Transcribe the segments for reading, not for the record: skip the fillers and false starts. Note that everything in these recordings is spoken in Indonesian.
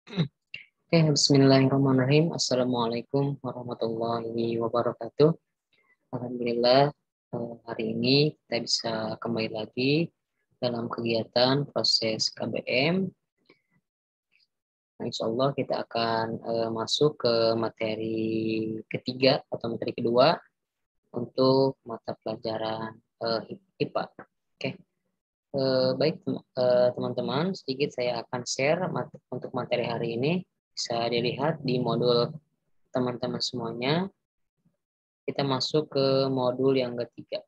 Oke, bismillahirrahmanirrahim. Assalamualaikum warahmatullahi wabarakatuh. Alhamdulillah, hari ini kita bisa kembali lagi dalam kegiatan proses KBM. Nah, insya Allah kita akan masuk ke materi ketiga atau materi kedua untuk mata pelajaran IPA. Oke, baik teman-teman, sedikit saya akan share untuk materi hari ini. Bisa dilihat di modul teman-teman semuanya. Kita masuk ke modul yang ketiga.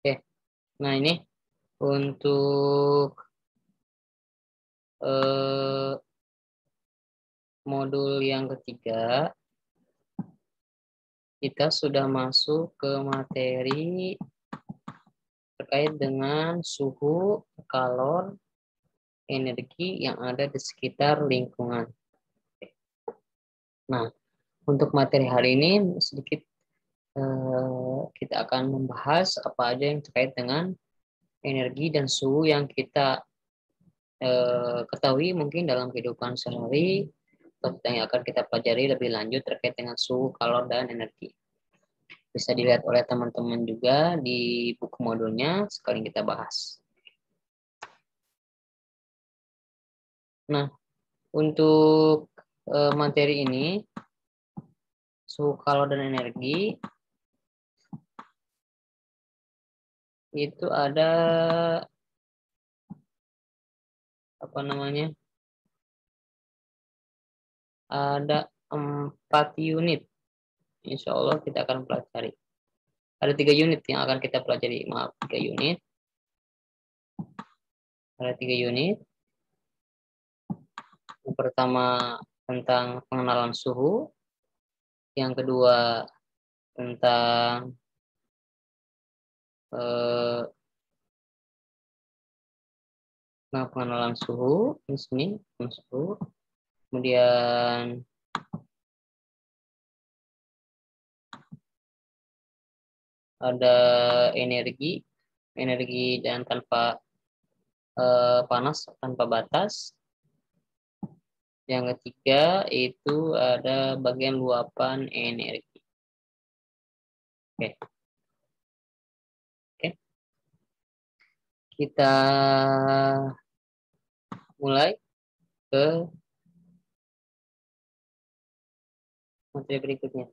Oke, nah ini untuk eh, modul yang ketiga, kita sudah masuk ke materi terkait dengan suhu, kalor, energi yang ada di sekitar lingkungan. Nah, untuk materi hari ini sedikit kita akan membahas apa aja yang terkait dengan energi dan suhu yang kita ketahui mungkin dalam kehidupan sehari, atau yang akan kita pelajari lebih lanjut terkait dengan suhu, kalor, dan energi. Bisa dilihat oleh teman-teman juga di buku modulnya, sekali kita bahas. Nah, untuk materi ini, suhu, kalor, dan energi, itu ada apa namanya? Ada 4 unit. Insya Allah kita akan pelajari. Ada 3 unit yang akan kita pelajari. Maaf, 3 unit. Ada 3 unit. Yang pertama tentang pengenalan suhu. Yang kedua tentang pengenalan suhu di sini, suhu. Kemudian ada energi, dan tanpa panas tanpa batas. Yang ketiga itu ada bagian luapan energi. Oke. Oke. Kita mulai ke materi berikutnya.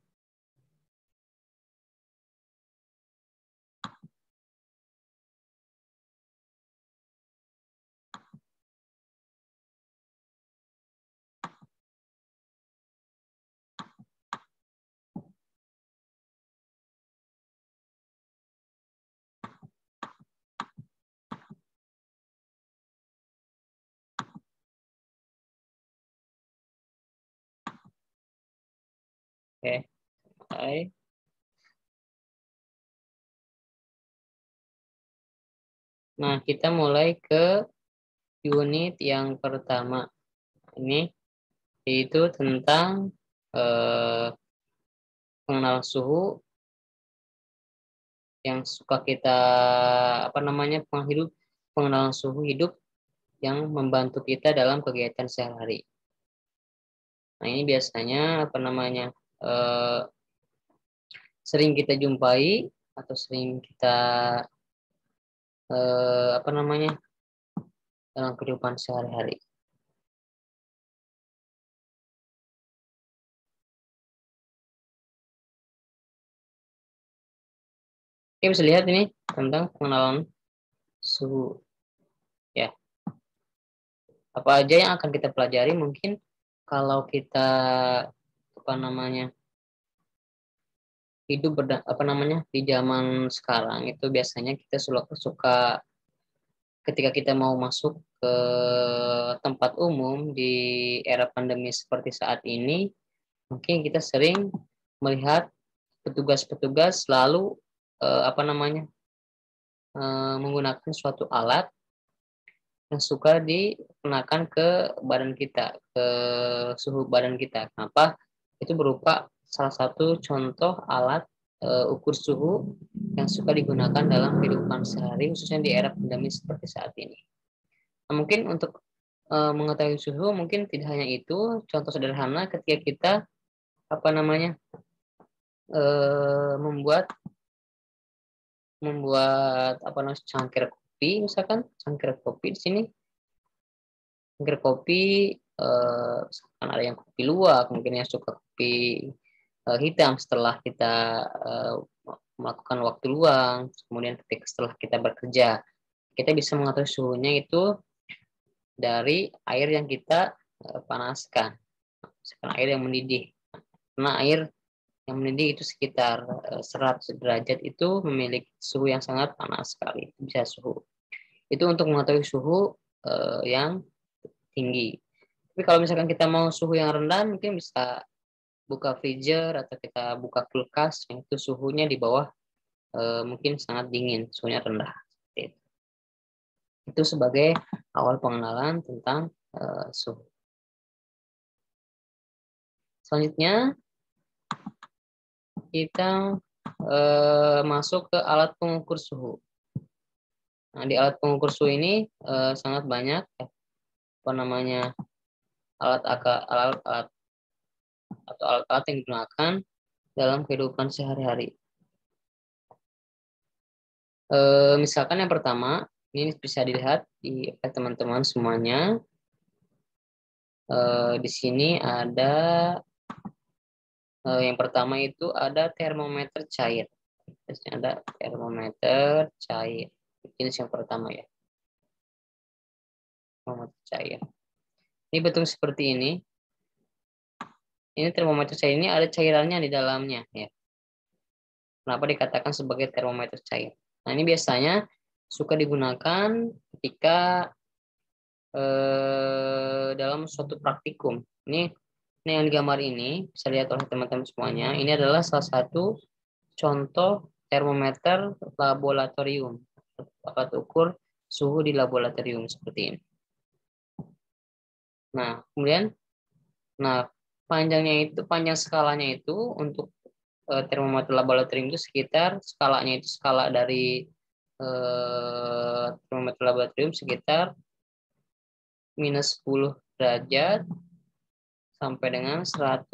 Oke. Mulai. Nah, kita mulai ke unit yang pertama. Ini yaitu tentang pengenalan suhu yang suka kita pengenalan suhu hidup yang membantu kita dalam kegiatan sehari-hari. Nah, ini biasanya eh, sering kita jumpai atau sering kita dalam kehidupan sehari-hari. Oke, bisa lihat ini tentang pengenalan suhu ya. Apa aja yang akan kita pelajari mungkin kalau kita apa namanya hidup di zaman sekarang itu biasanya kita suka ketika kita mau masuk ke tempat umum di era pandemi seperti saat ini, mungkin kita sering melihat petugas-petugas selalu menggunakan suatu alat yang suka dikenakan ke badan kita, ke suhu badan kita. Kenapa? Itu berupa salah satu contoh alat ukur suhu yang suka digunakan dalam kehidupan sehari, khususnya di era pandemi seperti saat ini. Nah, mungkin untuk mengetahui suhu, mungkin tidak hanya itu. Contoh sederhana ketika kita apa namanya membuat cangkir kopi, misalkan cangkir kopi di sini. Cangkir kopi, misalkan ada yang kopi luwak, mungkin yang suka kopi hitam setelah kita melakukan waktu luang, kemudian ketika setelah kita bekerja, kita bisa mengetahui suhunya itu dari air yang kita panaskan, misalkan air yang mendidih. Karena air yang mendidih itu sekitar 100 derajat itu memiliki suhu yang sangat panas sekali, bisa suhu. Itu untuk mengetahui suhu yang tinggi. Tapi kalau misalkan kita mau suhu yang rendah, mungkin bisa buka freezer atau kita buka kulkas yang itu suhunya di bawah mungkin sangat dingin, suhunya rendah. Itu sebagai awal pengenalan tentang suhu. Selanjutnya kita masuk ke alat pengukur suhu. Nah, di alat pengukur suhu ini sangat banyak alat atau alat-alat yang digunakan dalam kehidupan sehari-hari. Misalkan yang pertama, ini bisa dilihat di teman-teman semuanya. Di sini ada yang pertama itu ada termometer cair. Biasanya ada termometer cair. Ini yang pertama ya. Termometer cair. Ini bentuk seperti ini. Ini termometer cair ini ada cairannya di dalamnya ya. Kenapa dikatakan sebagai termometer cair? Nah, ini biasanya suka digunakan ketika dalam suatu praktikum. Ini yang digambar ini bisa lihat oleh teman-teman semuanya. Ini adalah salah satu contoh termometer laboratorium, alat ukur suhu di laboratorium seperti ini. Nah, kemudian, panjang skalanya itu untuk termometer laboratorium itu sekitar skalanya itu skala dari termometer laboratorium sekitar minus 10 derajat sampai dengan 110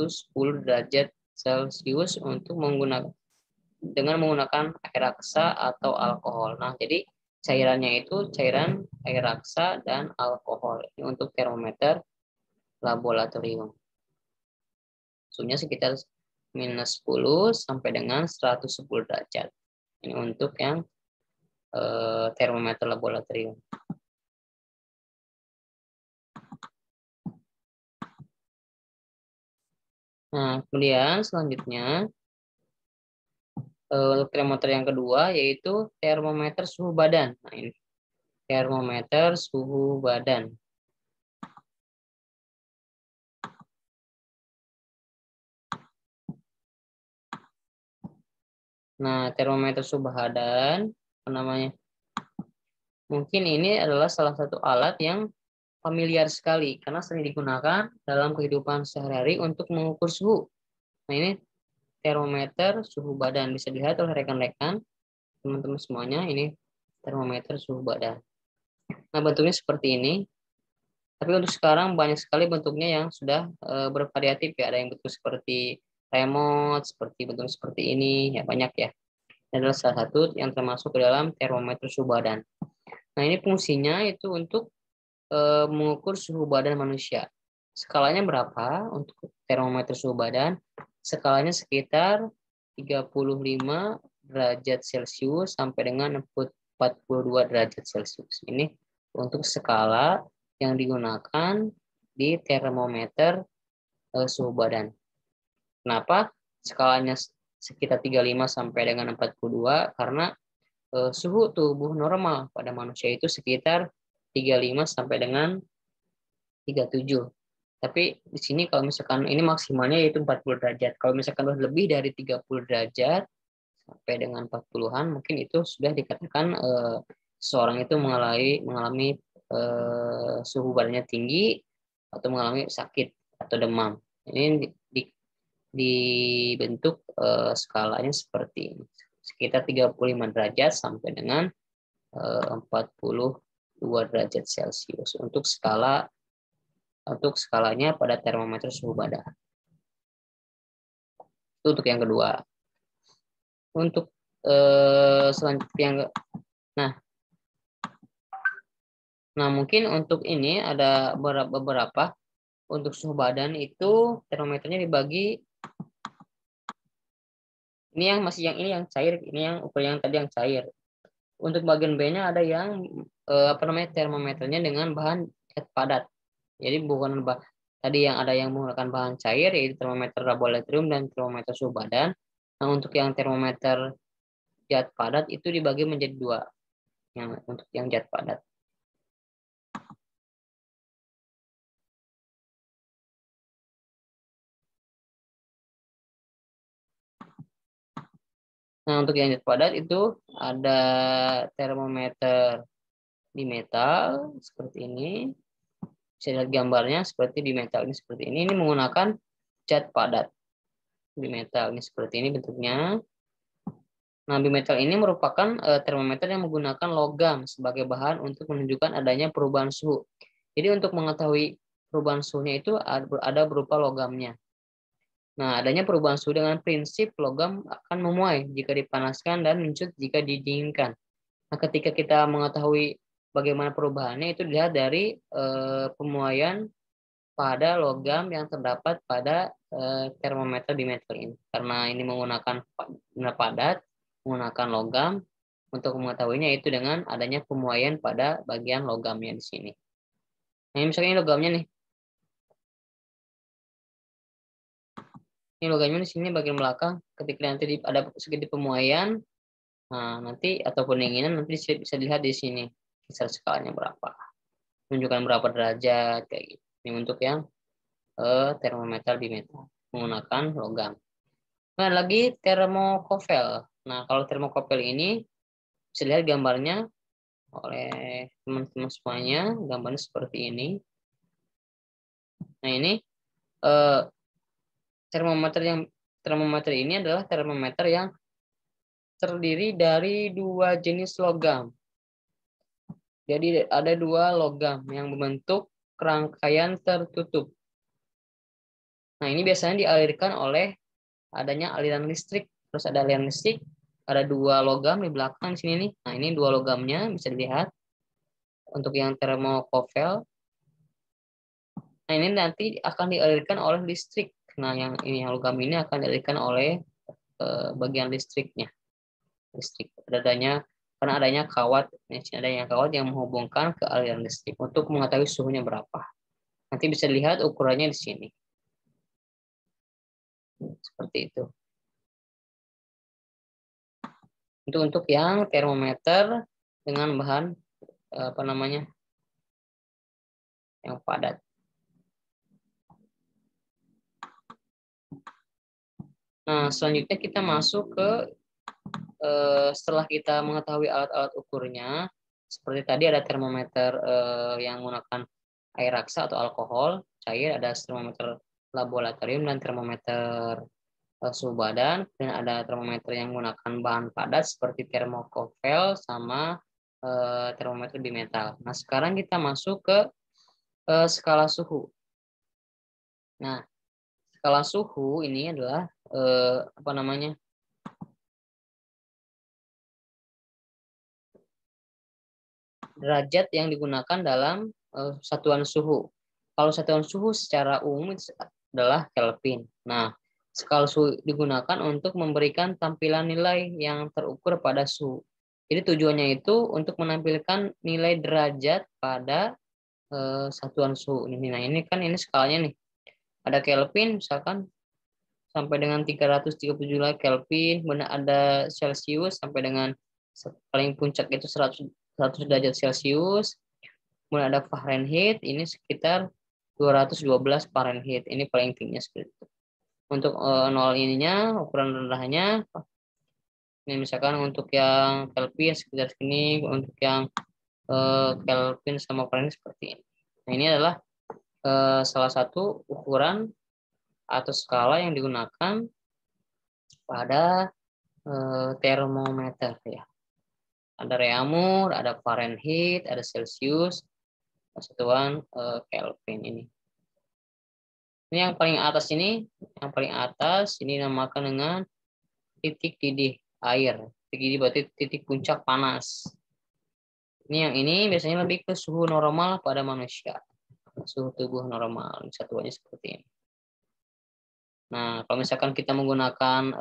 derajat Celcius untuk menggunakan air raksa atau alkohol. Nah, jadi cairannya itu cairan air raksa dan alkohol. Ini untuk termometer laboratorium. Suhunya sekitar minus 10 sampai dengan 110 derajat. Ini untuk yang termometer laboratorium. Nah, kemudian selanjutnya untuk termometer yang kedua yaitu termometer suhu badan. Nah, ini termometer suhu badan. Nah, termometer suhu badan mungkin ini adalah salah satu alat yang familiar sekali karena sering digunakan dalam kehidupan sehari-hari untuk mengukur suhu. Nah, ini termometer suhu badan bisa dilihat oleh rekan-rekan teman-teman semuanya. Ini termometer suhu badan. Nah, bentuknya seperti ini. Tapi untuk sekarang banyak sekali bentuknya yang sudah bervariatif ya. Ada yang bentuk seperti remote, seperti bentuk seperti ini, ya banyak ya. Ini adalah salah satu yang termasuk ke dalam termometer suhu badan. Nah, ini fungsinya itu untuk mengukur suhu badan manusia. Skalanya berapa untuk termometer suhu badan? Skalanya sekitar 35 derajat Celcius sampai dengan 42 derajat Celcius. Ini untuk skala yang digunakan di termometer suhu badan. Kenapa skalanya sekitar 35 sampai dengan 42? Karena suhu tubuh normal pada manusia itu sekitar 35 sampai dengan 37. Tapi di sini kalau misalkan ini maksimalnya yaitu 40 derajat. Kalau misalkan lebih dari 30 derajat sampai dengan 40-an, mungkin itu sudah dikatakan seorang itu mengalami suhu badannya tinggi atau mengalami sakit atau demam. Ini dibentuk skalanya seperti ini. Sekitar 35 derajat sampai dengan 42 derajat Celcius untuk skalanya pada termometer suhu badan. Itu untuk yang kedua. Untuk selanjutnya yang nah mungkin untuk ini ada beberapa untuk suhu badan itu termometernya dibagi. Ini yang cair, ini yang ukuran yang tadi yang cair. Untuk bagian B-nya ada yang termometernya dengan bahan zat padat. Jadi bukan tadi yang ada yang menggunakan bahan cair yaitu termometer laboratorium dan termometer suhu badan. Nah, untuk yang termometer zat padat itu dibagi menjadi dua. Untuk yang zat padat. Nah, untuk yang zat padat itu ada termometer di metal seperti ini. Bisa lihat gambarnya seperti di metal ini seperti ini. Ini menggunakan zat padat. Di metal ini seperti ini bentuknya. Nah, bimetal ini merupakan termometer yang menggunakan logam sebagai bahan untuk menunjukkan adanya perubahan suhu. Jadi untuk mengetahui perubahan suhunya itu ada berupa logamnya. Nah, adanya perubahan suhu dengan prinsip logam akan memuai jika dipanaskan dan mencut jika didinginkan. Nah, ketika kita mengetahui bagaimana perubahannya itu dilihat dari pemuaian pada logam yang terdapat pada termometer bimetal ini. Karena ini menggunakan padat, menggunakan logam, untuk mengetahuinya itu dengan adanya pemuaian pada bagian logamnya di sini. Nah, misalnya ini logamnya nih. Ini logamnya di sini bagian belakang. Ketika nanti ada sedikit pemuaian, nah nanti atau pendinginan nanti bisa dilihat di sini kisar skalanya berapa, menunjukkan berapa derajat kayak gitu. Ini untuk yang termometer bimetal menggunakan logam. Nah, lagi termokopel. Nah, kalau termokopel ini bisa lihat gambarnya oleh teman-teman semuanya. Gambarnya seperti ini. Nah, ini termometer ini adalah termometer yang terdiri dari dua jenis logam. Jadi ada dua logam yang membentuk rangkaian tertutup. Nah, ini biasanya dialirkan oleh adanya aliran listrik. Terus ada aliran listrik, ada dua logam di belakang sini nih. Nah, ini dua logamnya bisa dilihat untuk yang termokopel. Nah, ini nanti akan dialirkan oleh listrik. Nah, yang logam ini akan dialirkan oleh bagian listriknya. Listrik karena adanya kawat, yang menghubungkan ke aliran listrik untuk mengetahui suhunya berapa. Nanti bisa dilihat ukurannya di sini. Seperti itu. Itu untuk yang termometer dengan bahan yang padat. Nah, selanjutnya kita masuk ke setelah kita mengetahui alat-alat ukurnya, seperti tadi ada termometer yang menggunakan air raksa atau alkohol cair, ada termometer laboratorium dan termometer suhu badan, dan ada termometer yang menggunakan bahan padat seperti termokopel sama termometer bimetal. Nah, sekarang kita masuk ke skala suhu. Nah, skala suhu ini adalah derajat yang digunakan dalam satuan suhu. Kalau satuan suhu secara umum adalah Kelvin. Nah, Skala suhu digunakan untuk memberikan tampilan nilai yang terukur pada suhu. Jadi tujuannya itu untuk menampilkan nilai derajat pada satuan suhu. Nah, ini kan ini skalanya nih. Ada Kelvin misalkan sampai dengan 337 Kelvin, kemudian ada Celcius sampai dengan paling puncak itu 100 derajat Celcius. Kemudian ada Fahrenheit, ini sekitar 212 Fahrenheit. Ini paling tingginya seperti itu. Untuk nol ininya, ukuran rendahnya, ini misalkan untuk yang Kelvin sekitar segini, untuk yang Kelvin sama Fahrenheit seperti ini. Nah, ini adalah salah satu ukuran atau skala yang digunakan pada termometer ya. Ada reaumur, ada Fahrenheit, ada Celcius, satuan Kelvin ini. Ini yang paling atas ini, dinamakan dengan titik didih air. Titik didih berarti titik puncak panas. Ini yang ini biasanya lebih ke suhu normal pada manusia. Suhu tubuh normal, satuannya seperti ini. Nah, kalau misalkan kita menggunakan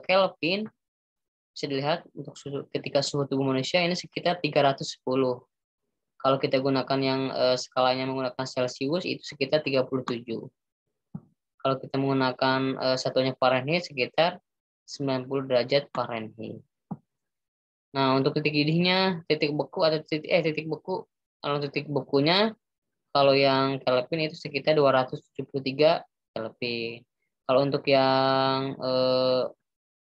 Kelvin, bisa dilihat untuk ketika suhu tubuh manusia ini sekitar 310. Kalau kita gunakan yang skalanya menggunakan Celcius itu sekitar 37. Kalau kita menggunakan satuannya Fahrenheit sekitar 90 derajat Fahrenheit. Nah, untuk titik didihnya, titik beku atau titik beku, kalau titik bekunya kalau yang Kelvin itu sekitar 273 Kelvin. Kalau untuk yang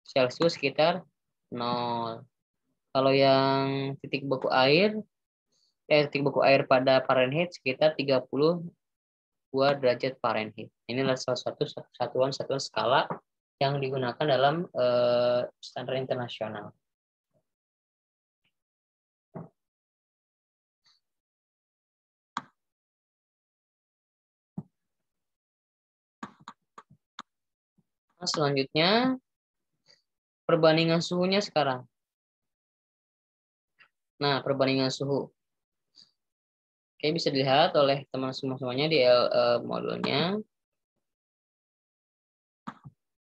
Celcius sekitar 0. Kalau yang titik beku air pada Fahrenheit sekitar 32 derajat Fahrenheit. Ini adalah salah satu satuan skala yang digunakan dalam standar internasional. Nah, selanjutnya perbandingan suhunya sekarang. Nah, perbandingan suhu. Oke, bisa dilihat oleh teman semuanya di modulnya.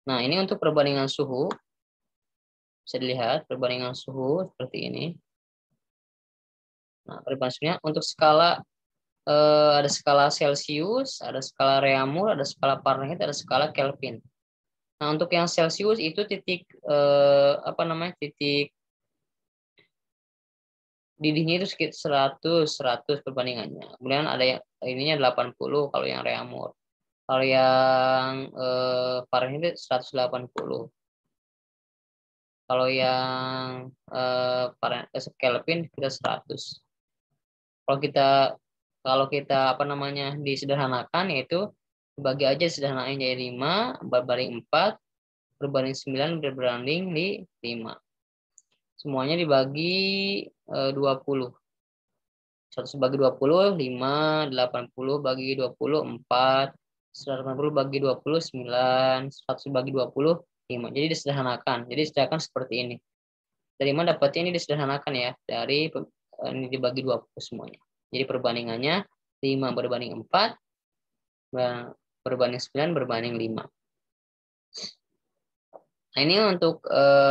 Nah, ini untuk perbandingan suhu. Bisa dilihat perbandingan suhu seperti ini. Nah, perbandingannya untuk skala ada skala Celcius, ada skala reaumur, ada skala Fahrenheit, ada skala Kelvin. Nah, untuk yang Celcius itu titik titik didihnya itu sekitar 100 perbandingannya. Kemudian ada yang ininya 80 kalau yang reaumur. Kalau yang Fahrenheit 180. Kalau yang Kelvin kita 100. Kalau kita disederhanakan yaitu bagi aja sederhanain jadi 5 berbanding 4 berbanding 9 berbanding 5. Semuanya dibagi 20. 100 bagi 20 5, 80 bagi 20 4, 180 bagi 20 9, 100 bagi 20 5. Jadi disederhanakan. Jadi disederhanakan seperti ini. Dari mana dapatnya ini disederhanakan ya, dari ini dibagi 20 semuanya. Jadi perbandingannya 5 berbanding 4 berbanding 9 berbanding 5. Nah, ini untuk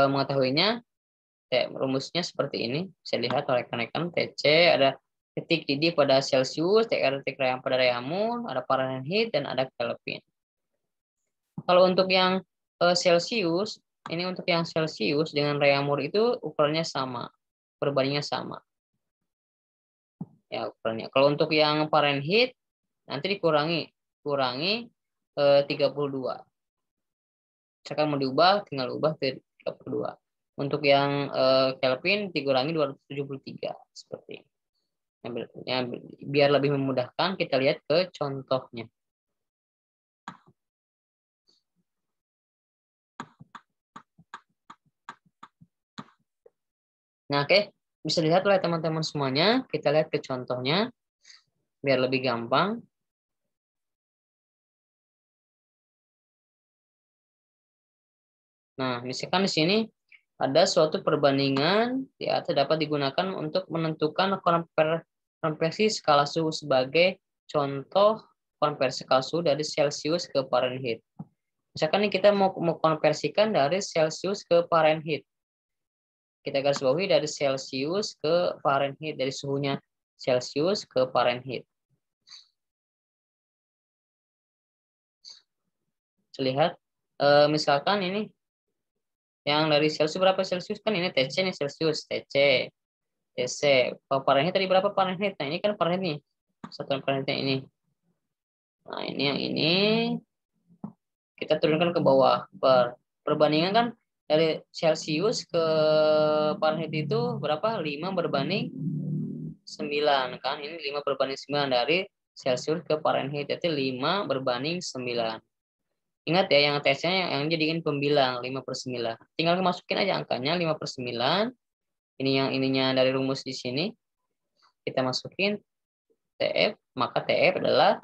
mengetahuinya rumusnya seperti ini. Bisa lihat oleh rekan-rekan TC ada titik didih pada Celcius, titik reaumur pada reaumur, ada Fahrenheit dan ada Kelvin. Kalau untuk yang Celcius, ini untuk yang Celcius dengan reaumur itu ukurannya sama, perbandingannya sama. Ya, ukurannya. Kalau untuk yang Fahrenheit nanti dikurangi 32. Misalkan mau diubah, tinggal ubah ke 32. Untuk yang Kelvin dikurangi 273 seperti ini. Biar lebih memudahkan kita lihat ke contohnya. Nah, oke, bisa dilihat oleh teman-teman semuanya. Kita lihat ke contohnya biar lebih gampang. Nah, misalkan di sini ada suatu perbandingan ya dapat digunakan untuk menentukan konversi skala suhu sebagai contoh konversi skala suhu dari Celcius ke Fahrenheit. Misalkan nih kita mau konversikan dari Celsius ke Fahrenheit. Kita garis bawahi dari Celsius ke Fahrenheit, dari suhunya Celsius ke Fahrenheit. Lihat, misalkan ini yang dari Celsius berapa Celsius, kan ini TC nih, Celsius TC TC. Kalau Fahrenheit tadi berapa Fahrenheit? Nah ini kan Fahrenheit nih, satuan Fahrenheitnya ini. Nah ini yang ini kita turunkan ke bawah. Perbandingan kan dari Celsius ke Fahrenheit itu berapa? 5 berbanding 9 kan. Ini 5 berbanding 9 dari Celsius ke Fahrenheit, itu 5 berbanding 9. Ingat ya, yang tesnya yang jadikan pembilang 5/9. Tinggal masukin aja angkanya 5/9. Ini yang ininya dari rumus di sini. Kita masukin TF, maka TF adalah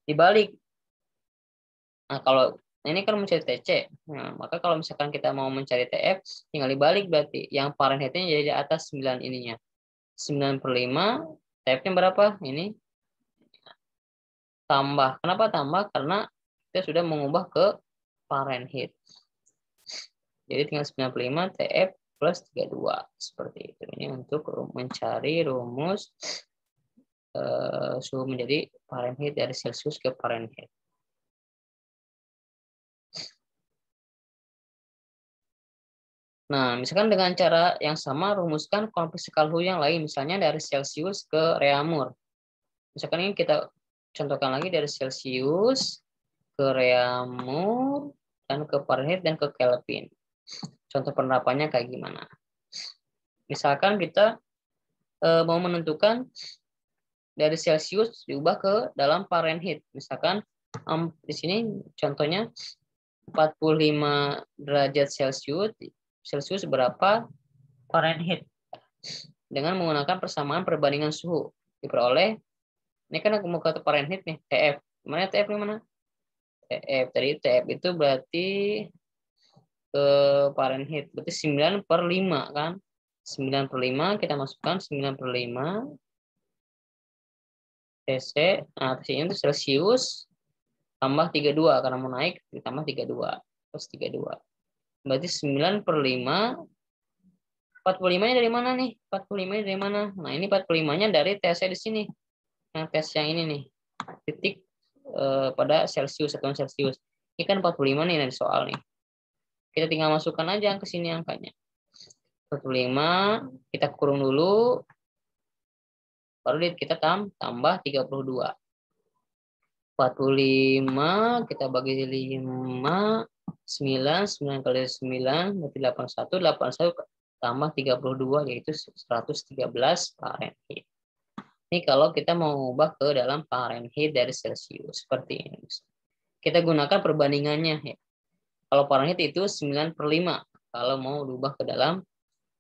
dibalik. Nah, kalau ini kan mencari TC. Nah, maka kalau misalkan kita mau mencari TF, tinggal dibalik berarti. Yang Fahrenheit-nya jadi di atas 9 ininya. 9/5, TF-nya berapa? Ini tambah. Kenapa tambah? Karena kita sudah mengubah ke Fahrenheit. Jadi tinggal 95 TF plus 32. Seperti itu. Ini untuk mencari rumus suhu menjadi Fahrenheit dari Celsius ke Fahrenheit. Nah, misalkan dengan cara yang sama, rumuskan konversi suhu yang lain. Misalnya dari Celsius ke Reaumur. Misalkan ini kita contohkan lagi dari Celsius ke Reaumur, dan ke Fahrenheit, dan ke Kelvin. Contoh penerapannya kayak gimana? Misalkan kita mau menentukan dari Celsius diubah ke dalam Fahrenheit. Misalkan di sini contohnya 45 derajat Celsius berapa Fahrenheit. Dengan menggunakan persamaan perbandingan suhu. Diperoleh, ini kan aku mau ke Fahrenheit nih, TF. Mana TF ini mana? TF, tadi TF itu berarti ke Fahrenheit. Berarti 9/5 kan? 9/5 kita masukkan 9/5 TC. Nah, TC-nya itu Celsius tambah 32 karena mau naik ditambah 32 plus 32. Berarti 9/5. 45-nya dari mana nih? 45-nya dari mana? Nah, ini 45-nya dari TC di sini. Yang tes yang ini nih. Titik pada Celsius, satuan Celsius. Ini kan 45 nih dari soal nih. Kita tinggal masukkan aja ke sini angkanya. 45 kita kurung dulu, baru kita tambah 32. 45 kita bagi 5, 9 kali 9 berarti 81, 81 tambah 32 yaitu 113 Fahrenheit. Ini kalau kita mau ubah ke dalam Fahrenheit dari Celsius seperti ini. Kita gunakan perbandingannya ya. Kalau Fahrenheit itu 9/5. Kalau mau diubah ke dalam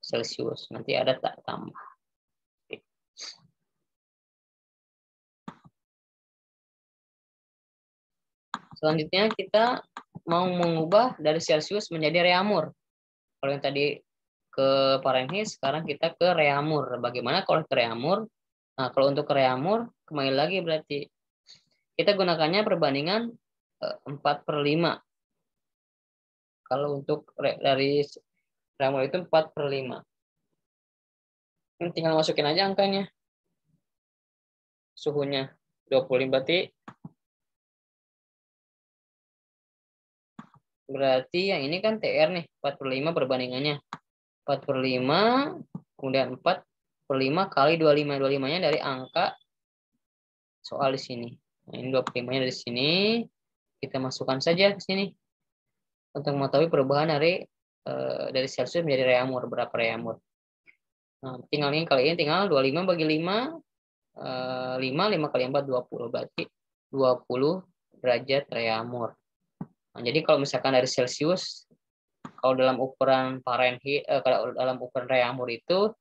Celsius nanti ada tak tambah. Selanjutnya kita mau mengubah dari Celsius menjadi Reaumur. Kalau yang tadi ke Fahrenheit, sekarang kita ke Reaumur. Bagaimana kalau ke Reaumur? Nah, kalau untuk ke Reaumur, kembali lagi berarti kita gunakannya perbandingan 4/5. Kalau untuk dari Reaumur itu 4/5. Tinggal masukin aja angkanya. Suhunya 25 berarti yang ini kan TR nih, 4/5 perbandingannya. 4/5, kemudian 4/5 kali 25. 25-nya dari angka soal di sini. Nah, ini 25-nya dari sini. Kita masukkan saja ke sini. Untuk mengetahui perubahan dari Celsius menjadi Reaumur, berapa Reaumur. Nah, tinggal ini kali ini tinggal 25 bagi 5, 5 kali 4, 20. Berarti 20 derajat Reaumur. Nah, jadi kalau misalkan dari Celsius, kalau dalam ukuran Fahrenheit, kalau dalam ukuran Reaumur itu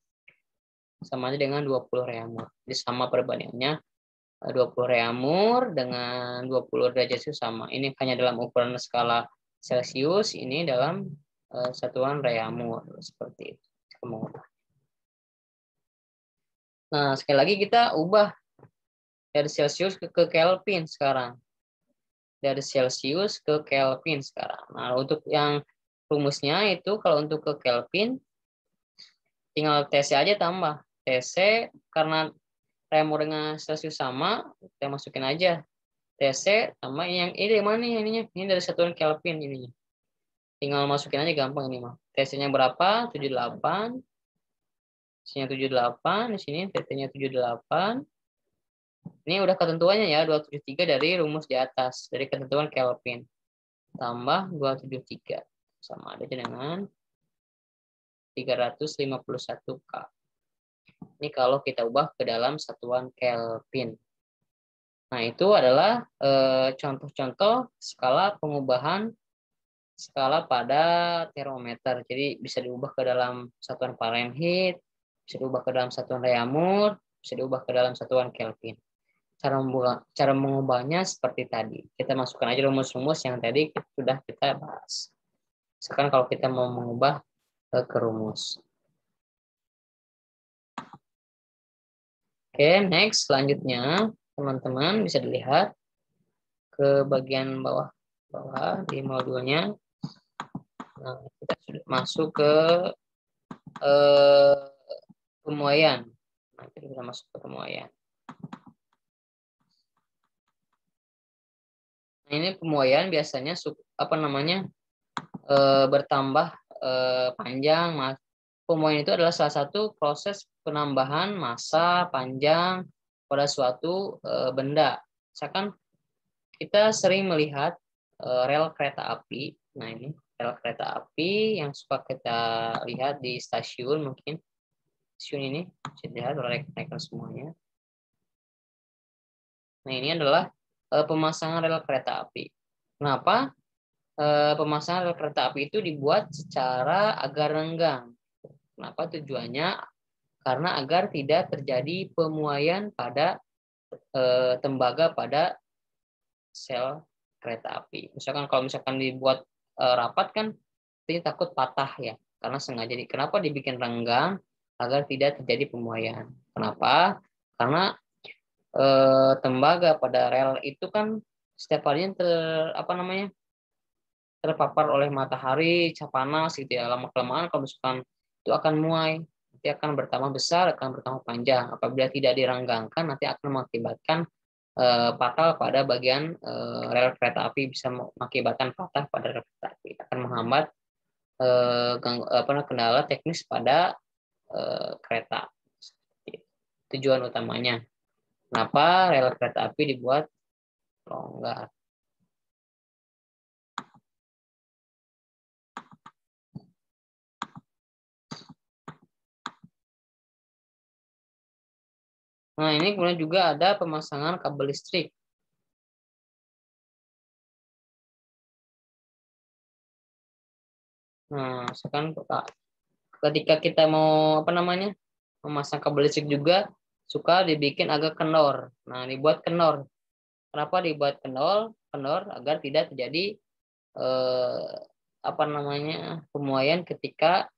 sama aja dengan 20 Reaumur. Jadi sama perbandingannya 20 Reaumur dengan 20 derajat Celsius sama. Ini hanya dalam ukuran skala Celsius, ini dalam satuan Reaumur seperti itu. Nah, sekali lagi kita ubah dari Celsius ke Kelvin sekarang. dari Celsius ke Kelvin sekarang. Nah, untuk yang rumusnya itu kalau untuk ke Kelvin tinggal TC aja tambah. TC karena Reaumur dengan Celsius sama, kita masukin aja TC tambah yang ini dari mana nih ininya? Ini dari satuan Kelvin ininya. Tinggal masukin aja gampang ini mah. TC-nya berapa? 78. TC-nya 78, di sini TC-nya 78. Ini udah ketentuannya ya, 273 dari rumus di atas, dari ketentuan Kelvin. Tambah 273 sama aja dengan 351 K. Ini kalau kita ubah ke dalam satuan Kelvin. Nah, itu adalah contoh-contoh skala pengubahan skala pada termometer. Jadi bisa diubah ke dalam satuan Fahrenheit, bisa diubah ke dalam satuan Reaumur, bisa diubah ke dalam satuan Kelvin. Cara mengubahnya seperti tadi. Kita masukkan aja rumus-rumus yang tadi sudah kita bahas. Sekarang kalau kita mau mengubah ke rumus. Oke, next. Selanjutnya, teman-teman bisa dilihat ke bagian bawah di modulnya. Nah, kita sudah masuk ke pemuaian. Nah, kita bisa masuk ke pemuaian. Nah, ini pemuaian biasanya bertambah panjang. Pemuaian itu adalah salah satu proses penambahan massa panjang pada suatu benda. Misalkan kita sering melihat rel kereta api. Nah, ini rel kereta api yang suka kita lihat di stasiun mungkin. Stasiun ini bisa dilihat rel semuanya. Nah, ini adalah pemasangan rel kereta api. Kenapa pemasangan rel kereta api itu dibuat secara agar renggang? Kenapa tujuannya? Karena agar tidak terjadi pemuaian pada tembaga pada sel kereta api. Misalkan kalau dibuat rapat kan, ini takut patah ya, karena sengaja. Kenapa dibikin renggang? Agar tidak terjadi pemuaian. Kenapa? Karena tembaga pada rel itu kan setiap harinya terpapar oleh matahari, cap panas gitu ya. Lama-kelamaan kalau misalkan itu akan muai, nanti akan bertambah besar, akan bertambah panjang. Apabila tidak direnggangkan, nanti akan mengakibatkan fatal pada bagian rel kereta api, bisa mengakibatkan patah pada rel kereta api, akan menghambat kendala teknis pada kereta. Tujuan utamanya. Kenapa rel kereta api dibuat longgar? Nah, ini kemudian juga ada pemasangan kabel listrik. Nah, misalkan ketika kita mau memasang kabel listrik juga suka dibikin agak kendor. Nah, dibuat kendor. Kenapa dibuat kendor? Kendor agar tidak terjadi pemuaian ketika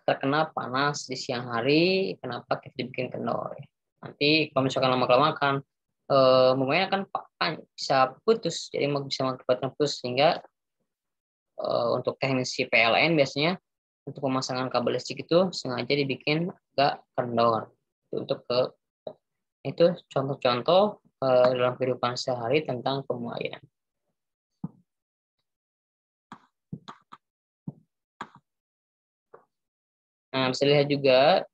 terkena panas di siang hari. Kenapa kita dibikin kendor? Nanti kalau misalkan lama-lama akan pemuaian akan bisa putus, jadi bisa mengakibatkan putus, sehingga untuk teknisi PLN biasanya untuk pemasangan kabel listrik itu sengaja dibikin agak kendor. Itu contoh-contoh dalam kehidupan sehari tentang pemuaian. Nah, bisa lihat juga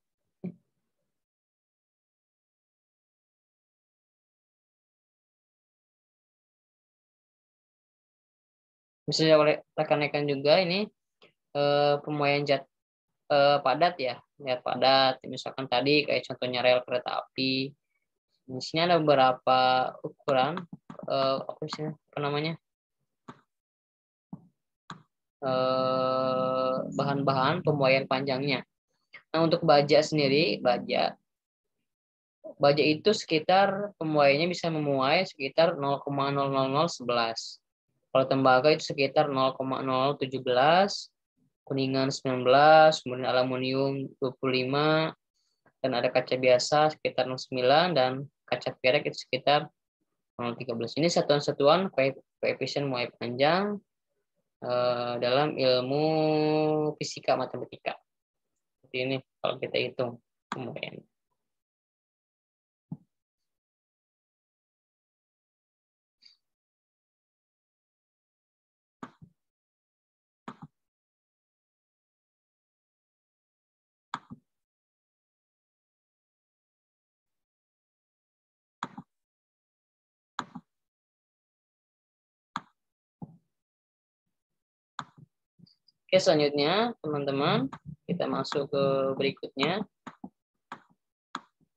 misalnya oleh rekan-rekan juga ini pemuaian padat ya, zat padat. Misalkan tadi kayak contohnya rel kereta api. Di sini ada beberapa ukuran bahan-bahan pemuaian panjangnya. Nah, untuk baja sendiri, baja itu sekitar pemuaiannya bisa memuai sekitar 0,00011. Kalau tembaga itu sekitar 0,0017, kuningan 19, kemudian aluminium 25, dan ada kaca biasa sekitar 0,9, dan kaca perek itu sekitar 0,13. Ini satuan-satuan koefisien muai panjang dalam ilmu fisika matematika. Seperti ini kalau kita hitung kemudian. Oke, selanjutnya teman-teman kita masuk ke berikutnya.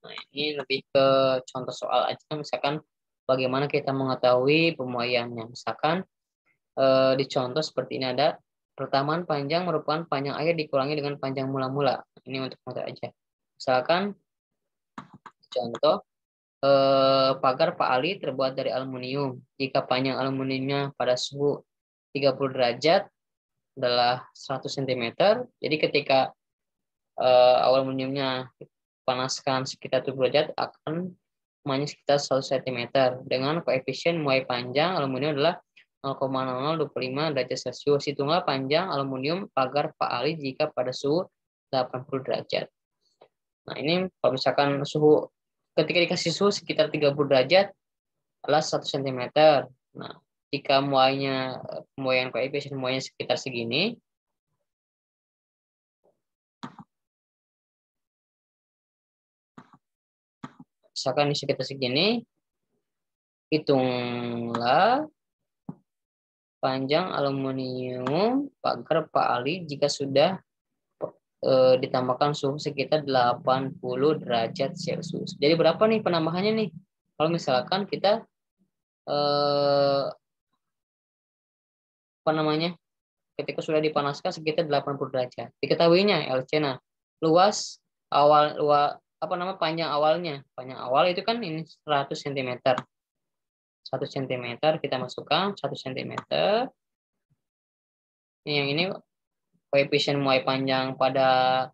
Nah, ini lebih ke contoh soal aja. Misalkan bagaimana kita mengetahui pemuaiannya. Misalkan dicontoh seperti ini ada pertamaan panjang merupakan panjang air dikurangi dengan panjang mula-mula. Ini untuk contoh aja. Misalkan contoh pagar Pak Ali terbuat dari aluminium. Jika panjang aluminiumnya pada suhu 30 derajat adalah 100 cm. Jadi ketika aluminiumnya panaskan sekitar 70 derajat akan muainya sekitar 100 cm. Dengan koefisien muai panjang aluminium adalah 0,0025 derajat Celcius. Hitunglah panjang aluminium pagar Pak Ali jika pada suhu 80 derajat. Nah, ini kalau misalkan suhu ketika dikasih suhu sekitar 30 derajat adalah 1 cm. Nah, jika muaian koefisien muainya sekitar segini, misalkan ini sekitar segini, hitunglah panjang aluminium pagar Pak Ali jika sudah ditambahkan suhu sekitar 80 derajat Celcius. Jadi berapa nih penambahannya nih? Kalau misalkan kita ketika sudah dipanaskan sekitar 80 derajat. Diketahuinya LC. Nah, panjang awalnya. Panjang awal itu kan ini 100 cm. 1 cm kita masukkan 1 cm. Yang ini koefisien muai panjang pada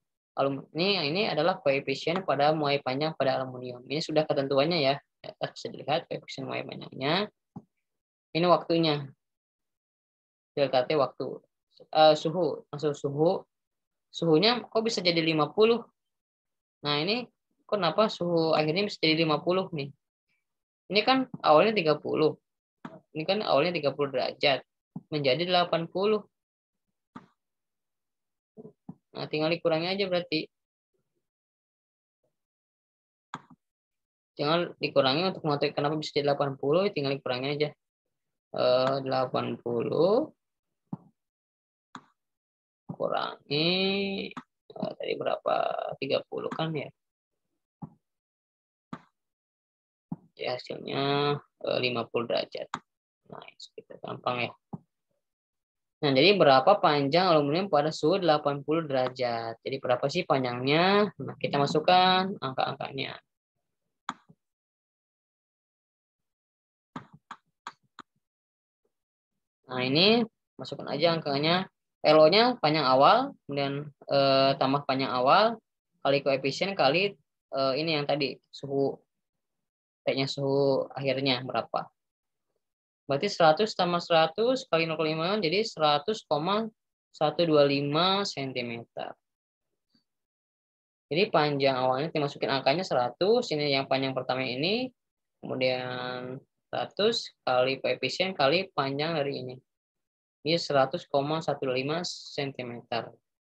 ini adalah koefisien pada muai panjang pada aluminium. Ini sudah ketentuannya ya. Bisa dilihat koefisien muai panjangnya. Ini waktunya. Delta T waktu. Suhu. Langsung suhunya kok bisa jadi 50? Nah, ini kenapa suhu akhirnya bisa jadi 50 nih? Ini kan awalnya 30. Ini kan awalnya 30 derajat. Menjadi 80. Nah, tinggal dikurangi aja berarti. Tinggal dikurangi untuk mengetahui kenapa bisa jadi 80, tinggal dikurangi aja. 80 kurangi tadi berapa? 30 kan ya? Ya, hasilnya 50 derajat. Nah, itu gampang ya. Nah, jadi berapa panjang aluminium pada suhu 80 derajat? Jadi berapa sih panjangnya? Nah, kita masukkan angka-angkanya. Nah, ini masukkan aja angkanya. LO-nya panjang awal, kemudian tambah panjang awal, kali koefisien, kali ini yang tadi, suhu T-nya suhu akhirnya berapa. Berarti 100 tambah 100 kali 0,5 jadi 100,125 cm. Jadi panjang awalnya dimasukin angkanya 100, ini yang panjang pertama ini, kemudian 100 kali koefisien kali panjang dari ini. Ini 100,125 cm.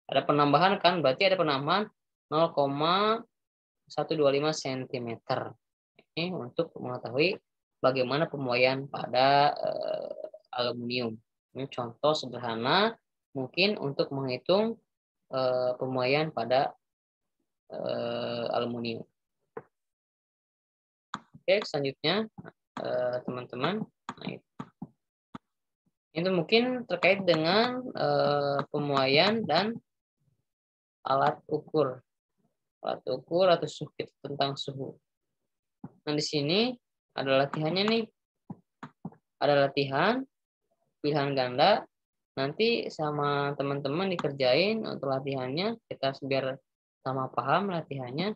Ada penambahan kan, berarti ada penambahan 0,125 cm. Ini untuk mengetahui bagaimana pemuaian pada aluminium. Ini contoh sederhana mungkin untuk menghitung pemuaian pada aluminium. Oke, selanjutnya teman-teman, itu mungkin terkait dengan pemuaian dan alat ukur atau suhu, tentang suhu. Nah, di sini ada latihannya nih. Ada latihan pilihan ganda. Nanti sama teman-teman dikerjain untuk latihannya. Kita biar sama paham latihannya.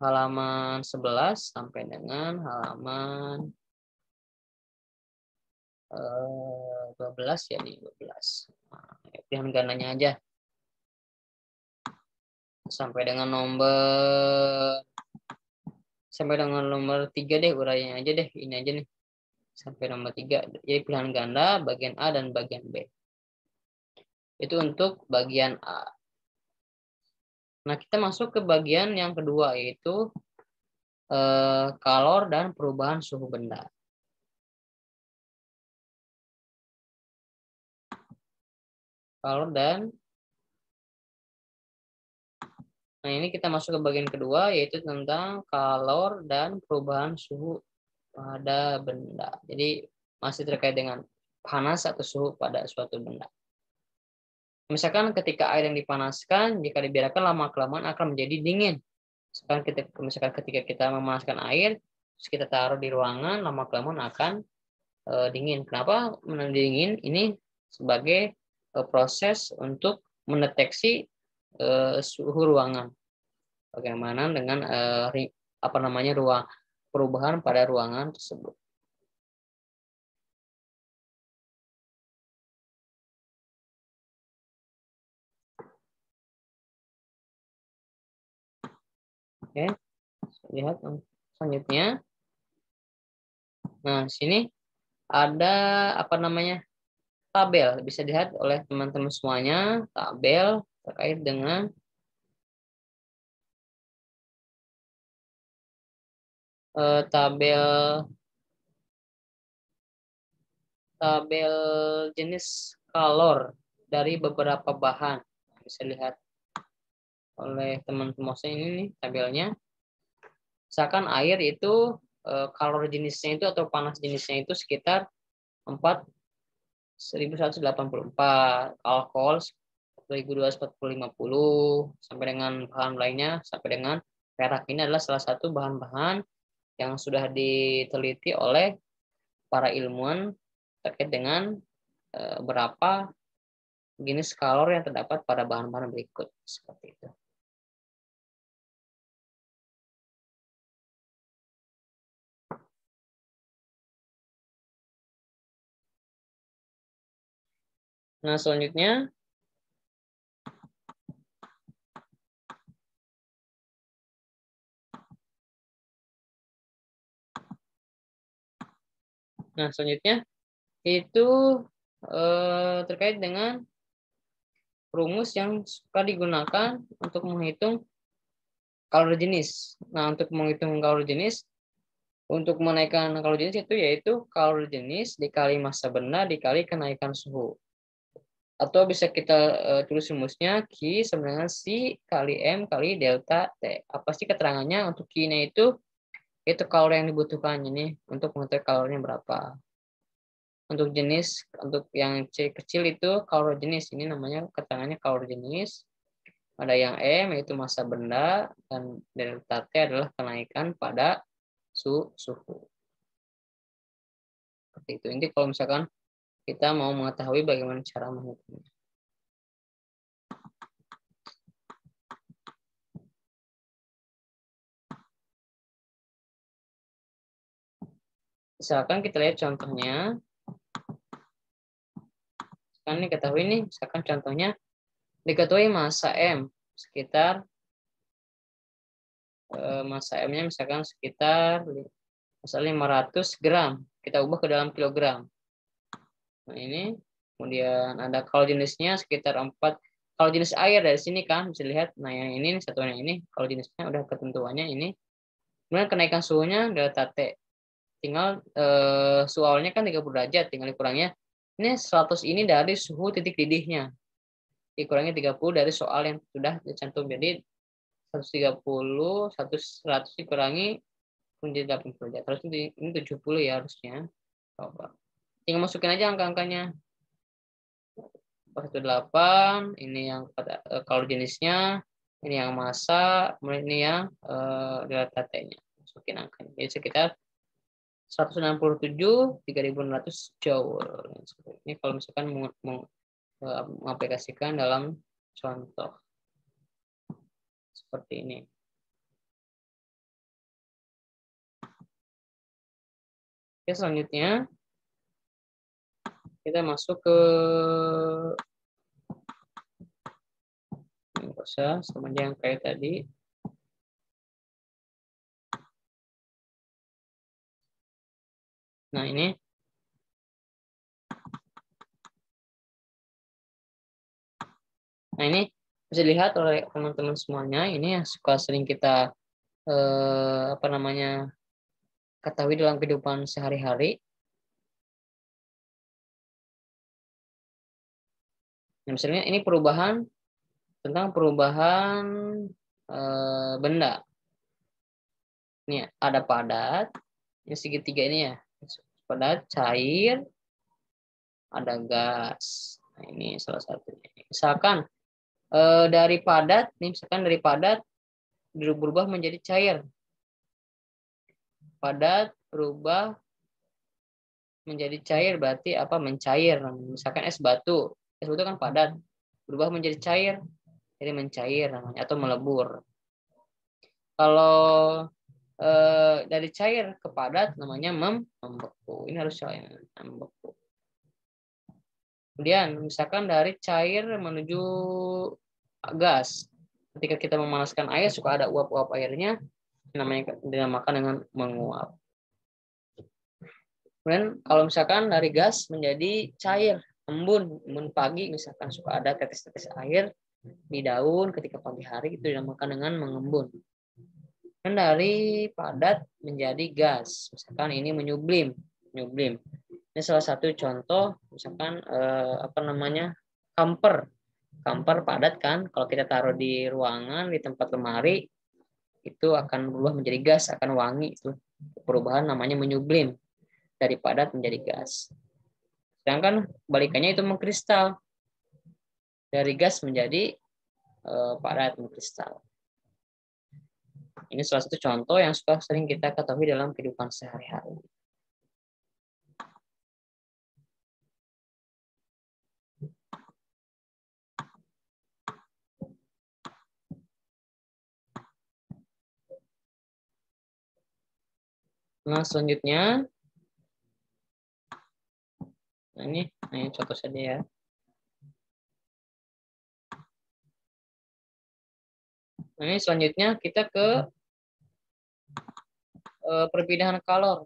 Halaman 11 sampai dengan halaman 12 ya nih 12. Nah, pilihan gandanya aja sampai dengan nomor 3 deh, uraiannya aja deh, ini aja nih sampai nomor 3. Jadi pilihan ganda bagian A dan bagian B. Itu untuk bagian A. Nah, kita masuk ke bagian yang kedua, yaitu kalor dan perubahan suhu benda. Kalor dan Nah, ini kita masuk ke bagian kedua, yaitu tentang kalor dan perubahan suhu pada benda. Jadi, masih terkait dengan panas atau suhu pada suatu benda. Misalkan ketika air yang dipanaskan, jika dibiarkan lama-kelamaan akan menjadi dingin. Misalkan ketika kita memanaskan air, terus kita taruh di ruangan, lama-kelamaan akan dingin. Kenapa menjadi dingin? Ini sebagai proses untuk mendeteksi suhu ruangan. Bagaimana dengan perubahan pada ruangan tersebut. Oke, lihat selanjutnya. Nah, sini ada tabel, bisa dilihat oleh teman-teman semuanya, tabel terkait dengan tabel jenis kalor dari beberapa bahan. Bisa lihat oleh teman-teman ini nih tabelnya. Misalkan air itu kalor jenisnya itu atau panas jenisnya itu sekitar 1184, alkohol 1250 sampai dengan bahan lainnya sampai dengan perak. Ini adalah salah satu bahan-bahan yang sudah diteliti oleh para ilmuwan terkait dengan berapa jenis kalor yang terdapat pada bahan-bahan berikut seperti itu. Nah, selanjutnya itu terkait dengan rumus yang suka digunakan untuk menghitung kalori jenis. Nah, untuk menghitung kalori jenis, untuk menaikkan kalori jenis itu yaitu kalori jenis dikali massa benda dikali kenaikan suhu. Atau bisa kita tulis rumusnya Q sama dengan C kali M kali delta T. Apa sih keterangannya? Untuk Q-nya itu kalori yang dibutuhkan ini untuk mengetahui kalorinya berapa. Untuk yang C kecil itu kalori jenis. Ini namanya keterangannya kalori jenis. Ada yang M yaitu massa benda dan delta T adalah kenaikan pada suhu. Seperti itu. Ini kalau misalkan kita mau mengetahui bagaimana cara menghitungnya. Misalkan kita lihat contohnya. Sekarang diketahui nih, misalkan contohnya diketahui massa M sekitar massa M-nya misalkan sekitar misalnya 500 gram. Kita ubah ke dalam kilogram. Nah, ini kemudian ada kalau jenisnya sekitar 4. Kalau jenis air dari sini kan bisa lihat. Nah, yang ini satuan yang ini kalau jenisnya udah ketentuannya ini. Kemudian kenaikan suhunya delta T. Tinggal suhu awalnya kan 30 derajat, tinggal dikurangnya. Ini 100 ini dari suhu titik didihnya. Dikurangi 30 dari soal yang sudah dicantum. Jadi 130, 100 dikurangi menjadi 80 derajat. Terus ini 70 ya harusnya. Coba. Tinggal masukin aja angka-angkanya. 18, ini yang kalau jenisnya, ini yang massa, kemudian ini yang delta T-nya. Masukin angkanya. Jadi sekitar 167, 3.600 joule. Ini kalau misalkan mengaplikasikan dalam contoh seperti ini. Oke, selanjutnya kita masuk ke proses sama yang kayak tadi. Nah, ini bisa dilihat oleh teman-teman semuanya. Ini yang suka sering kita apa namanya ketahui dalam kehidupan sehari-hari. Nah, misalnya ini tentang perubahan benda. Ini ada padat, ini segitiga ini ya, padat, cair, ada gas. Nah, ini salah satunya. Misalkan dari padat, nih misalkan dari padat berubah menjadi cair. Padat berubah menjadi cair berarti apa? Mencair. Misalkan es batu kan padat, berubah menjadi cair, jadi mencair namanya atau melebur. Kalau dari cair ke padat namanya membeku. Ini harus membeku. Kemudian misalkan dari cair menuju gas. Ketika kita memanaskan air suka ada uap-uap airnya, namanya dinamakan dengan menguap. Kemudian kalau misalkan dari gas menjadi cair, embun pagi misalkan suka ada tetes-tetes air di daun ketika pagi hari, itu dinamakan dengan mengembun. Dan dari padat menjadi gas, misalkan ini menyublim. Ini salah satu contoh, misalkan kamper padat kan, kalau kita taruh di ruangan di tempat lemari itu akan berubah menjadi gas, akan wangi. Itu perubahan namanya menyublim, dari padat menjadi gas. Sedangkan balikannya itu mengkristal, dari gas menjadi padat mengkristal. Ini salah satu contoh yang sering kita ketahui dalam kehidupan sehari-hari. Nah, selanjutnya, ini contoh saja ya. Nah, ini selanjutnya kita ke perpindahan kalor.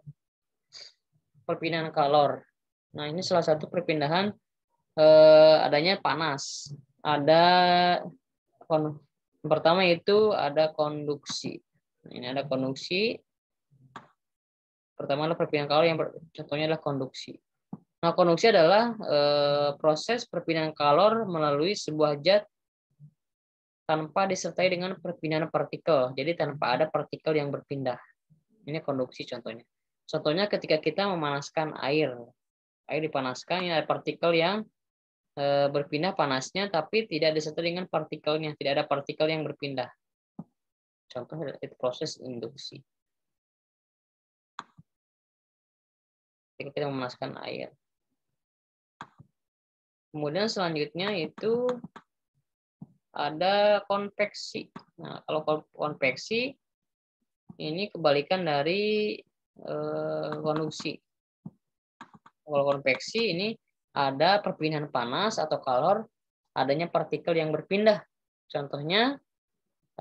Perpindahan kalor. Nah, ini salah satu perpindahan adanya panas. Yang pertama itu ada konduksi. Nah, ini ada konduksi. Pertama adalah perpindahan kalor, yang contohnya adalah konduksi. Nah, konduksi adalah proses perpindahan kalor melalui sebuah zat tanpa disertai dengan perpindahan partikel. Jadi tanpa ada partikel yang berpindah. Ini konduksi contohnya. Contohnya ketika kita memanaskan air. Air dipanaskan, ini ada partikel yang berpindah panasnya, tapi tidak disertai dengan partikelnya. Tidak ada partikel yang berpindah. Contoh itu proses induksi. Ketika kita memanaskan air. Kemudian selanjutnya itu ada konveksi. Nah, kalau konveksi ini kebalikan dari konduksi. Kalau konveksi ini ada perpindahan panas atau kalor, adanya partikel yang berpindah. Contohnya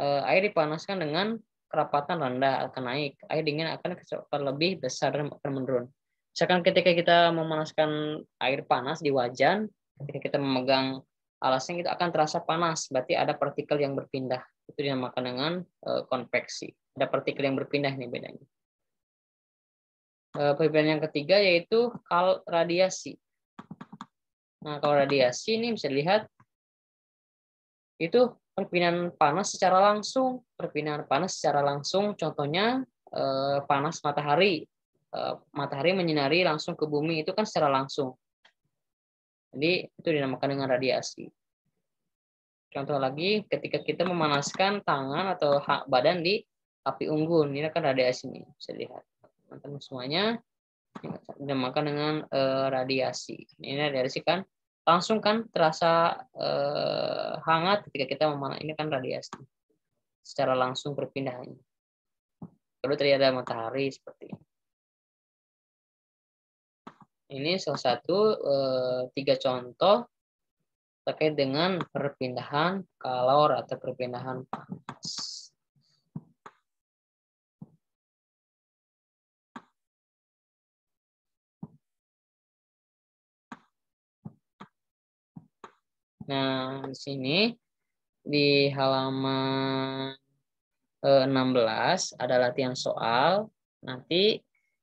air dipanaskan dengan kerapatan rendah akan naik, air dingin akan kecepatan lebih besar dan akan menurun. Misalkan ketika kita memanaskan air panas di wajan, ketika kita memegang alasnya itu akan terasa panas, berarti ada partikel yang berpindah. Itu dinamakan dengan konveksi. Ada partikel yang berpindah nih bedanya. Perpindahan yang ketiga yaitu radiasi. Nah, kalau radiasi ini bisa dilihat itu perpindahan panas secara langsung. Perpindahan panas secara langsung contohnya panas matahari. Matahari menyinari langsung ke bumi itu kan secara langsung. Jadi itu dinamakan dengan radiasi. Contoh lagi ketika kita memanaskan tangan atau badan di api unggun, ini kan radiasi nih, bisa dilihat. Teman-teman semuanya dinamakan dengan radiasi. Ini radiasi kan langsung kan terasa hangat ketika kita memanaskan, ini kan radiasi. Secara langsung perpindahannya. Lalu tadi ada matahari seperti ini. Ini salah satu 3 contoh terkait dengan perpindahan kalor atau perpindahan panas. Nah, di sini di halaman 16 ada latihan soal. Nanti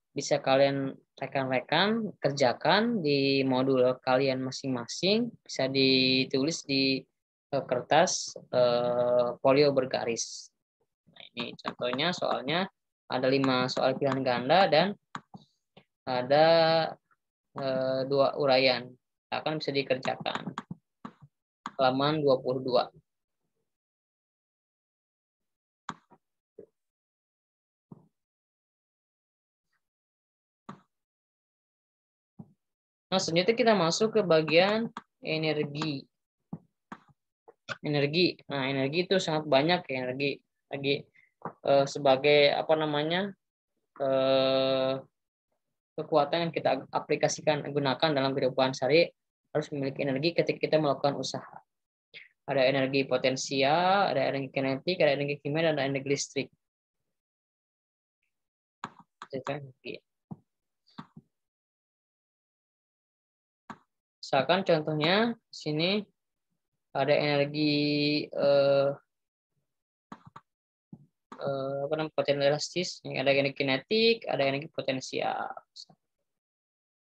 bisa kalian rekan-rekan kerjakan di modul kalian masing-masing. Bisa ditulis di kertas folio bergaris. Nah, ini contohnya soalnya ada 5 soal pilihan ganda dan ada 2 uraian. Akan bisa dikerjakan. Halaman 22. Nah, selanjutnya kita masuk ke bagian energi. Nah, energi itu sangat banyak ya, energi sebagai apa namanya? Kekuatan yang kita aplikasikan gunakan dalam kehidupan sehari harus memiliki energi ketika kita melakukan usaha. Ada energi potensial, ada energi kinetik, ada energi kimia, dan ada energi listrik. Misalkan contohnya sini ada energi apa namanya, potensi elastis, ada energi kinetik, ada energi potensial,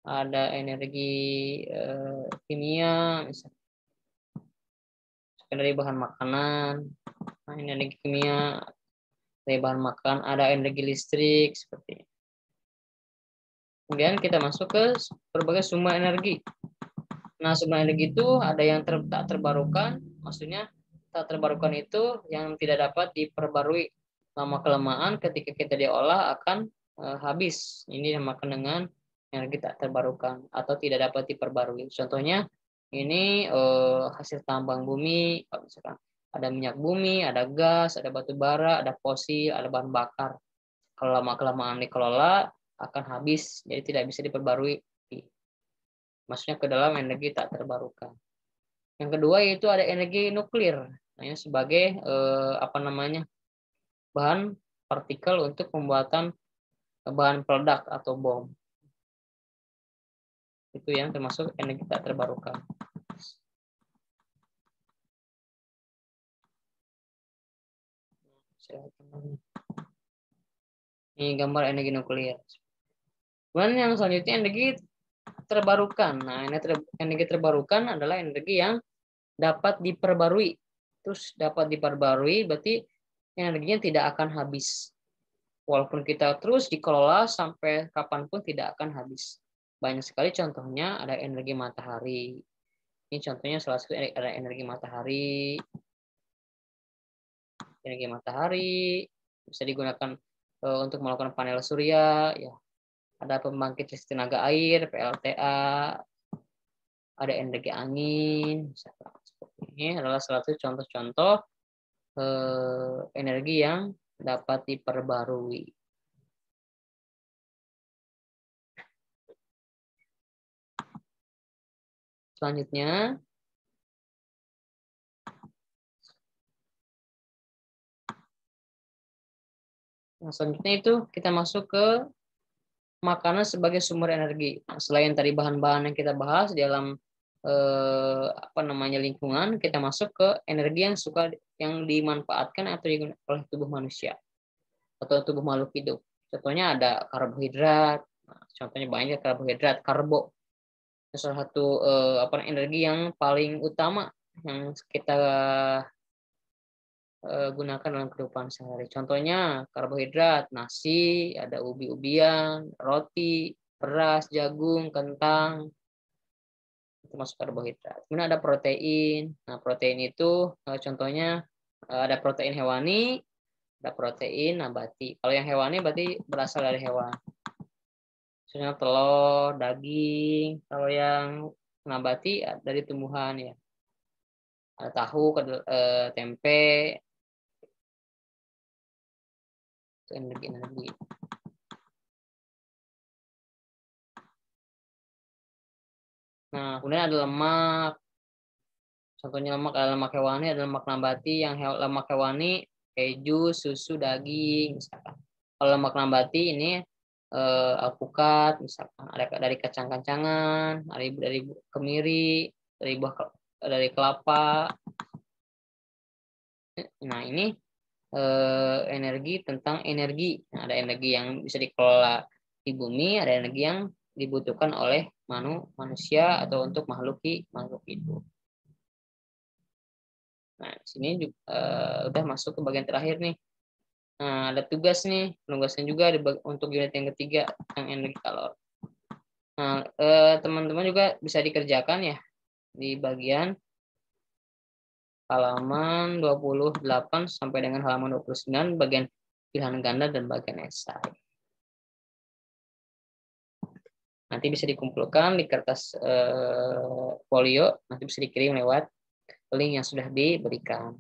ada energi kimia, misalnya dari bahan makanan, nah, ini energi kimia dari bahan makan, ada energi listrik seperti ini. Kemudian kita masuk ke berbagai sumber energi. Nah, sumber energi itu ada yang tak terbarukan, maksudnya tak terbarukan itu yang tidak dapat diperbarui. Lama kelamaan ketika kita diolah akan habis. Ini dinamakan dengan energi tak terbarukan atau tidak dapat diperbarui. Contohnya ini hasil tambang bumi, misalkan ada minyak bumi, ada gas, ada batu bara, ada fosil, ada bahan bakar. Kalau lama kelamaan dikelola akan habis, jadi tidak bisa diperbarui. Maksudnya ke dalam energi tak terbarukan. Yang kedua yaitu ada energi nuklir, nah, sebagai apa namanya, bahan partikel untuk pembuatan bahan peledak atau bom. Itu yang termasuk energi tak terbarukan. Ini gambar energi nuklir. Kemudian yang selanjutnya energi terbarukan. Nah, energi terbarukan adalah energi yang dapat diperbarui. Terus dapat diperbarui berarti energinya tidak akan habis. Walaupun kita terus dikelola sampai kapanpun tidak akan habis. Banyak sekali contohnya, ada energi matahari. Ini contohnya salah satu, ada energi matahari. Energi matahari bisa digunakan untuk melakukan panel surya, ya. Ada pembangkit listrik tenaga air, PLTA, ada energi angin. Seperti ini adalah salah satu contoh-contoh energi yang dapat diperbarui. Selanjutnya, itu kita masuk ke makanan sebagai sumber energi. Nah, selain tadi bahan-bahan yang kita bahas di dalam apa namanya lingkungan, kita masuk ke energi yang dimanfaatkan atau digunakan oleh tubuh manusia atau tubuh makhluk hidup. Contohnya ada karbohidrat. Nah, contohnya banyak karbohidrat, karbo. Salah satu apa energi yang paling utama yang kita gunakan dalam kehidupan sehari. Contohnya karbohidrat, nasi, ada ubi-ubian, roti, beras, jagung, kentang, itu masuk karbohidrat. Kemudian ada protein. Nah, protein itu contohnya ada protein hewani, ada protein nabati. Kalau yang hewani berarti berasal dari hewan. Misalnya telur, daging. Kalau yang nabati dari tumbuhan ya. Ada tahu, tempe, energi-energi. Nah, kemudian ada lemak. Contohnya lemak, ada lemak hewani, ada lemak nabati. Yang lemak hewani, keju, susu, daging, misalkan. Kalau lemak nabati ini alpukat, misalkan ada dari kacang-kacangan, dari kemiri, dari buah, dari kelapa. Nah, ini energi tentang energi. Nah, ada energi yang bisa dikelola di bumi, ada energi yang dibutuhkan oleh manusia atau untuk makhluk hidup. Nah, di sini juga, udah masuk ke bagian terakhir nih. Nah, ada tugas nih, tugasnya juga untuk unit yang ketiga, yang energi kalor. Nah, teman-teman juga bisa dikerjakan ya di bagian halaman 28 sampai dengan halaman 29, bagian pilihan ganda dan bagian esai. Nanti bisa dikumpulkan di kertas folio, nanti bisa dikirim lewat link yang sudah diberikan.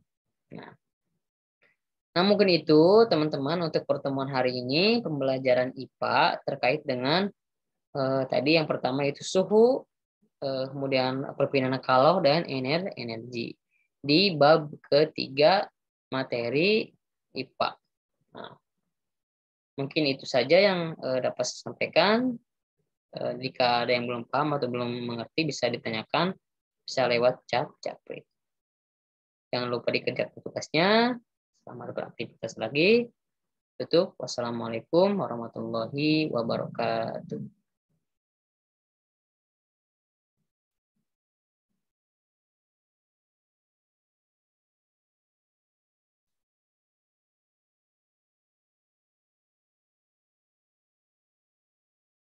Nah, mungkin itu teman-teman untuk pertemuan hari ini, pembelajaran IPA terkait dengan tadi yang pertama itu suhu, kemudian perpindahan kalor dan energi di bab ketiga materi IPA. Nah, mungkin itu saja yang dapat saya sampaikan. Jika ada yang belum paham atau belum mengerti bisa ditanyakan, bisa lewat chat Japri. Jangan lupa dikerjakan tugasnya. Selamat beraktivitas lagi. Tutup. Wassalamualaikum warahmatullahi wabarakatuh.